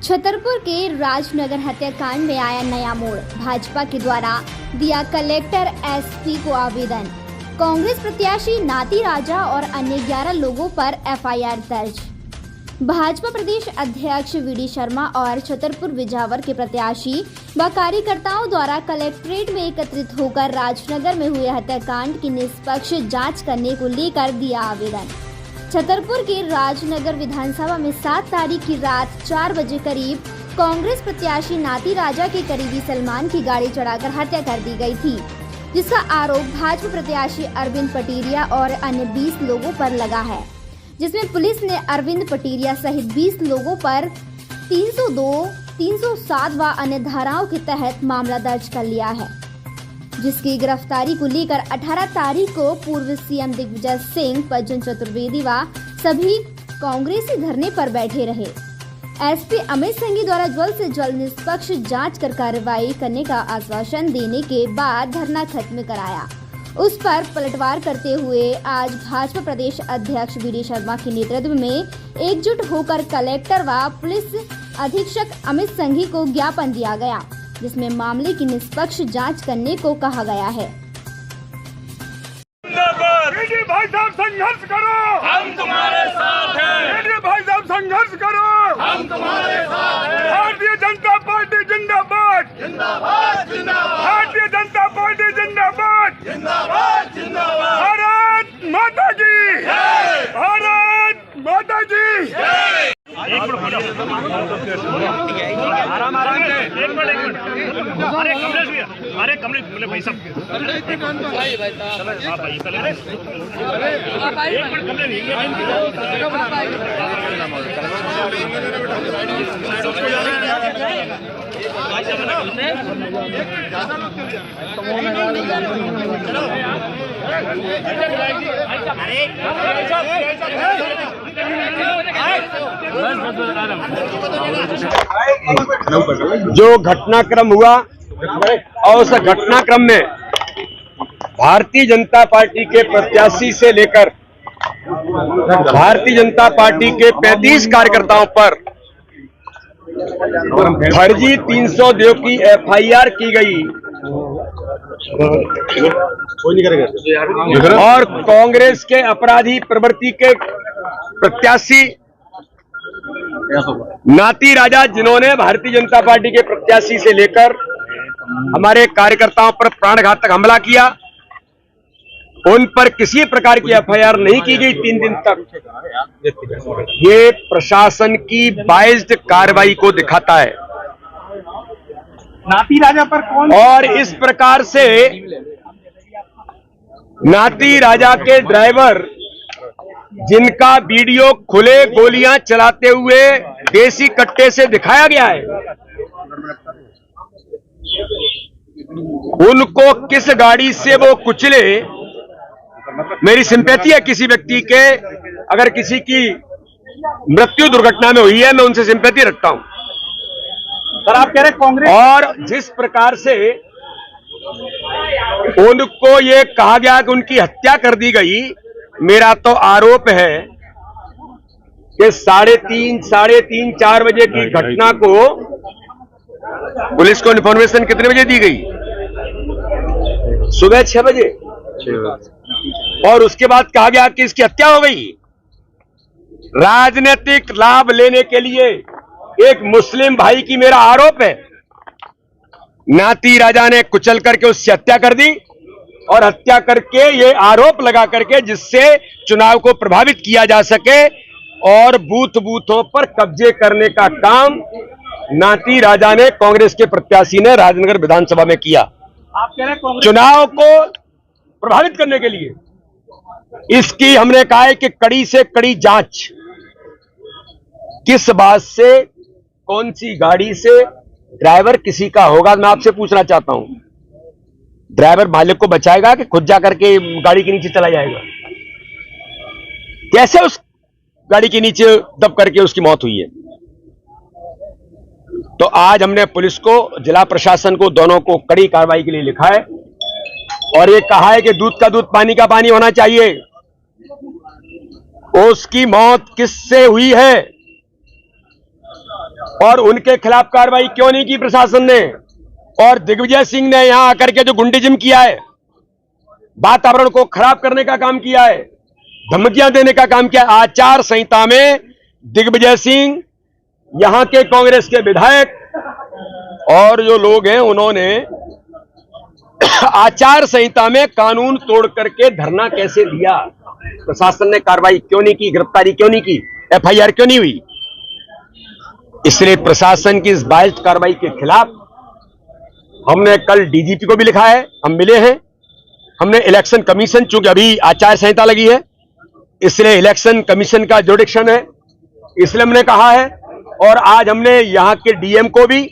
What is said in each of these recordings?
छतरपुर के राजनगर हत्याकांड में आया नया मोड़। भाजपा के द्वारा दिया कलेक्टर एसपी को आवेदन। कांग्रेस प्रत्याशी नाती राजा और अन्य 11 लोगों पर एफआईआर दर्ज। भाजपा प्रदेश अध्यक्ष वीडी शर्मा और छतरपुर विजावर के प्रत्याशी व कार्यकर्ताओं द्वारा कलेक्ट्रेट में एकत्रित होकर राजनगर में हुए हत्याकांड की निष्पक्ष जांच करने को लेकर दिया आवेदन। छतरपुर के राजनगर विधानसभा में 7 तारीख की रात 4 बजे करीब कांग्रेस प्रत्याशी नाती राजा के करीबी सलमान की गाड़ी चढ़ाकर हत्या कर दी गई थी, जिसका आरोप भाजपा प्रत्याशी अरविंद पटीरिया और अन्य 20 लोगों पर लगा है, जिसमें पुलिस ने अरविंद पटीरिया सहित 20 लोगों पर 302, 307 व अन्य धाराओं के तहत मामला दर्ज कर लिया है, जिसकी गिरफ्तारी को लेकर 18 तारीख को पूर्व सीएम दिग्विजय सिंह, पज्जन चतुर्वेदी व सभी कांग्रेसी धरने पर बैठे रहे। एसपी अमित संघी द्वारा जल्द से जल्द निष्पक्ष जांच कर कार्रवाई करने का आश्वासन देने के बाद धरना खत्म कराया। उस पर पलटवार करते हुए आज भाजपा प्रदेश अध्यक्ष वीडी शर्मा के नेतृत्व में एकजुट होकर कलेक्टर व पुलिस अधीक्षक अमित संघी को ज्ञापन दिया गया, जिसमें मामले की निष्पक्ष जांच करने को कहा गया है। भाई साहब संघर्ष करो, हम तुम्हारे साथ हैं। भाई साहब संघर्ष करो, हम तुम्हारे साथ हैं। भारतीय जनता पार्टी जिंदाबाद, जिंदाबाद, जिंदाबाद। भारतीय जनता पार्टी जिंदाबाद, जिंदाबाद, जिंदाबाद। भारत माता की जय, भारत माता की जय। आराम आराम से, एक मिनट। अरे कमलेश भैया, भाई साहब जो घटनाक्रम हुआ और उस घटनाक्रम में भारतीय जनता पार्टी के प्रत्याशी से लेकर भारतीय जनता पार्टी के 35 कार्यकर्ताओं पर फर्जी 302 की एफआईआर की गई और कांग्रेस के अपराधी प्रवृत्ति के प्रत्याशी नाती राजा, जिन्होंने भारतीय जनता पार्टी के प्रत्याशी से लेकर हमारे कार्यकर्ताओं पर प्राणघातक हमला किया, उन पर किसी प्रकार की एफआईआर नहीं की गई 3 दिन तक। ये प्रशासन की बाइज्ड कार्रवाई को दिखाता है। नाती राजा पर कौन और इस प्रकार से नाती राजा के ड्राइवर, जिनका वीडियो खुले गोलियां चलाते हुए देसी कट्टे से दिखाया गया है, उनको किस गाड़ी से वो कुचले, मेरी सिंपैथी है किसी व्यक्ति के, अगर किसी की मृत्यु दुर्घटना में हुई है मैं उनसे सिंपैथी रखता हूं। सर आप कह रहे कांग्रेस, और जिस प्रकार से उनको ये कहा गया कि उनकी हत्या कर दी गई, मेरा तो आरोप है कि 3:30, 4 बजे की घटना को पुलिस को इन्फॉर्मेशन कितने बजे दी गई? सुबह 6 बजे। और उसके बाद कहा गया कि इसकी हत्या हो गई। राजनीतिक लाभ लेने के लिए एक मुस्लिम भाई की मेरा आरोप है, नाती राजा ने कुचल करके उसकी हत्या कर दी और हत्या करके ये आरोप लगा करके जिससे चुनाव को प्रभावित किया जा सके और बूथों पर कब्जे करने का काम नाती राजा ने, कांग्रेस के प्रत्याशी ने राजनगर विधानसभा में किया। आप कह रहे चुनाव को प्रभावित करने के लिए इसकी हमने कहा है कि कड़ी से कड़ी जांच, किस बात से, कौन सी गाड़ी से, ड्राइवर किसी का होगा। मैं आपसे पूछना चाहता हूं, ड्राइवर मालिक को बचाएगा कि खुद जाकर के गाड़ी के नीचे चला जाएगा? कैसे उस गाड़ी के नीचे दब करके उसकी मौत हुई है? तो आज हमने पुलिस को, जिला प्रशासन को, दोनों को कड़ी कार्रवाई के लिए लिखा है और ये कहा है कि दूध का दूध, पानी का पानी होना चाहिए। उसकी मौत किससे हुई है और उनके खिलाफ कार्रवाई क्यों नहीं की प्रशासन ने? और दिग्विजय सिंह ने यहां आकर के जो गुंडीजिम किया है, वातावरण को खराब करने का काम किया है, धमकियां देने का काम किया। आचार संहिता में दिग्विजय सिंह, यहां के कांग्रेस के विधायक और जो लोग हैं, उन्होंने आचार संहिता में कानून तोड़ करके धरना कैसे दिया? प्रशासन ने कार्रवाई क्यों नहीं की? गिरफ्तारी क्यों नहीं की? एफआईआर क्यों नहीं हुई? इसलिए प्रशासन की इस बाइज्ड कार्रवाई के खिलाफ हमने कल डीजीपी को भी लिखा है, हम मिले हैं। हमने इलेक्शन कमीशन, चूंकि अभी आचार संहिता लगी है, इसलिए इलेक्शन कमीशन का जुडिक्शन है, इसलिए हमने कहा है। और आज हमने यहां के डीएम को भी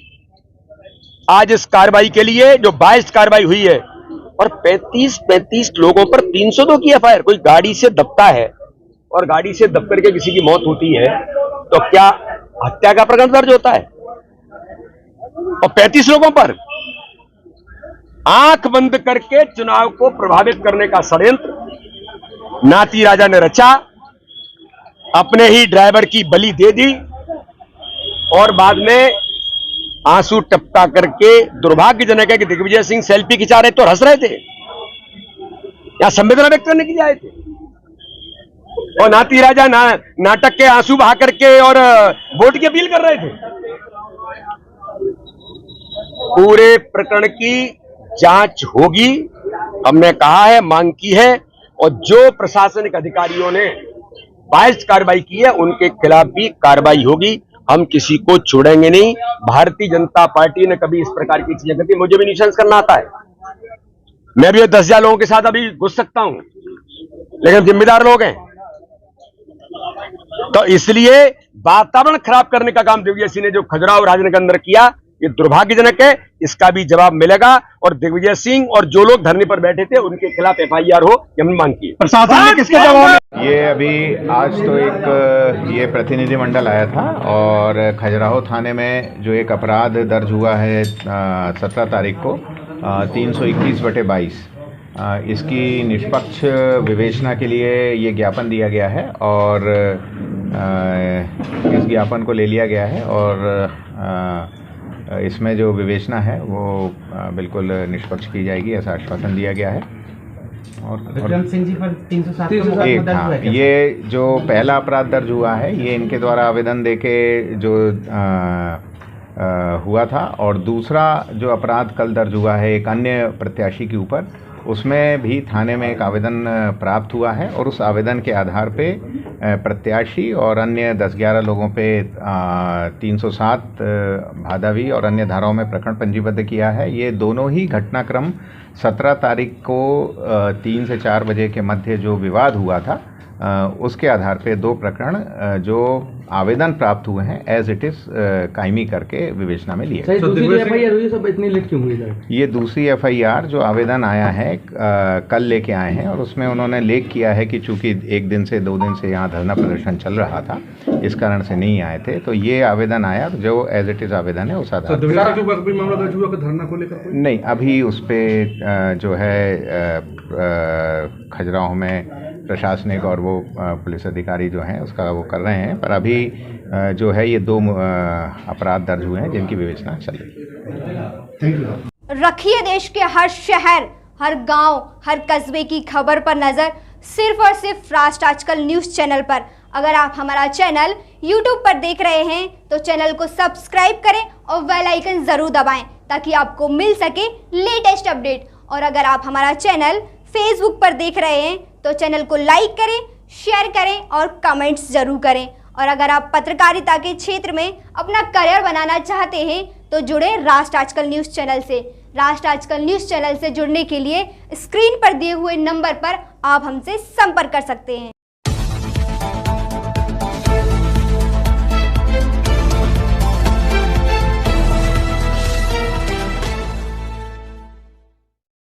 आज इस कार्रवाई के लिए, जो बाइज्ड कार्रवाई हुई है, और 35 लोगों पर 302 की एफआईआर। कोई गाड़ी से दबता है और गाड़ी से दब करके किसी की मौत होती है तो क्या हत्या का प्रकरण दर्ज होता है? और 35 लोगों पर आंख बंद करके चुनाव को प्रभावित करने का षड्यंत्र नाती राजा ने रचा, अपने ही ड्राइवर की बलि दे दी और बाद में आंसू टपका करके, दुर्भाग्यजनक है कि दिग्विजय सिंह सेल्फी खिंचा रहे तो हंस रहे थे, या संवेदना व्यक्त करने के लिए आए थे, और नाती राजा नाटक के आंसू बहा करके और वोट की अपील कर रहे थे। पूरे प्रकरण की जांच होगी, हमने कहा है, मांग की है, और जो प्रशासनिक अधिकारियों ने बाइज्ड कार्रवाई की है उनके खिलाफ भी कार्रवाई होगी। हम किसी को छोड़ेंगे नहीं। भारतीय जनता पार्टी ने कभी इस प्रकार की चीजें करती, मुझे भी निशान करना आता है, मैं भी 10,000 लोगों के साथ अभी घुस सकता हूं, लेकिन जिम्मेदार लोग हैं, तो इसलिए वातावरण खराब करने का काम दिग्विजय सिंह ने जो खजुराहो राजनगर के अंदर किया, ये दुर्भाग्यजनक है। इसका भी जवाब मिलेगा, और दिग्विजय सिंह और जो लोग धरने पर बैठे थे उनके खिलाफ एफआईआर हो, ये हमने मांग की। प्रशासन ने किसके जवाब? ये अभी आज तो एक ये प्रतिनिधिमंडल आया था, और खजुराहो थाने में जो एक अपराध दर्ज हुआ है 17 तारीख को 321/22, इसकी निष्पक्ष विवेचना के लिए ये ज्ञापन दिया गया है, और इस ज्ञापन को ले लिया गया है, और इसमें जो विवेचना है वो बिल्कुल निष्पक्ष की जाएगी, ऐसा आश्वासन दिया गया है। और विक्रम सिंह जी पर 307 एक, हाँ, ये जो पहला अपराध दर्ज हुआ है ये इनके द्वारा आवेदन देके जो हुआ था, और दूसरा जो अपराध कल दर्ज हुआ है एक अन्य प्रत्याशी के ऊपर, उसमें भी थाने में एक आवेदन प्राप्त हुआ है, और उस आवेदन के आधार पे प्रत्याशी और अन्य 10-11 लोगों पे 307 भादवी और अन्य धाराओं में प्रकरण पंजीबद्ध किया है। ये दोनों ही घटनाक्रम 17 तारीख को 3 से 4 बजे के मध्य जो विवाद हुआ था, उसके आधार पे 2 प्रकरण जो आवेदन प्राप्त हुए हैं एज इट इज कायमी करके विवेचना में लिए। दूसरी एफआईआर हुई, सब इतनी लेट क्यों हुई? ये दूसरी एफआईआर जो आवेदन आया है कल लेके आए हैं, और उसमें उन्होंने लेख किया है कि चूंकि 1 दिन से 2 दिन से यहाँ धरना प्रदर्शन चल रहा था, इस कारण से नहीं आए थे, तो ये आवेदन आया जो एज इट इज आवेदन है उस आधार पर। धरना को लेकर नहीं, अभी उस पर जो है खजुराहो में प्रशासनिक और वो पुलिस अधिकारी जो हैं उसका वो कर रहे हैं, पर अभी जो है ये 2 अपराध दर्ज हुए हैं जिनकी विवेचना चल रही है। रखिए देश के हर शहर, हर गांव, हर कस्बे की खबर पर नजर, सिर्फ और सिर्फ राष्ट्र आजकल न्यूज चैनल पर। अगर आप हमारा चैनल YouTube पर देख रहे हैं तो चैनल को सब्सक्राइब करें और बेल आइकन जरूर दबाएं ताकि आपको मिल सके लेटेस्ट अपडेट। और अगर आप हमारा चैनल Facebook पर देख रहे हैं तो चैनल को लाइक करें, शेयर करें और कमेंट्स जरूर करें। और अगर आप पत्रकारिता के क्षेत्र में अपना करियर बनाना चाहते हैं तो जुड़े राष्ट्र आजकल न्यूज़ चैनल से। राष्ट्र आजकल न्यूज़ चैनल से जुड़ने के लिए स्क्रीन पर दिए हुए नंबर पर आप हमसे संपर्क कर सकते हैं।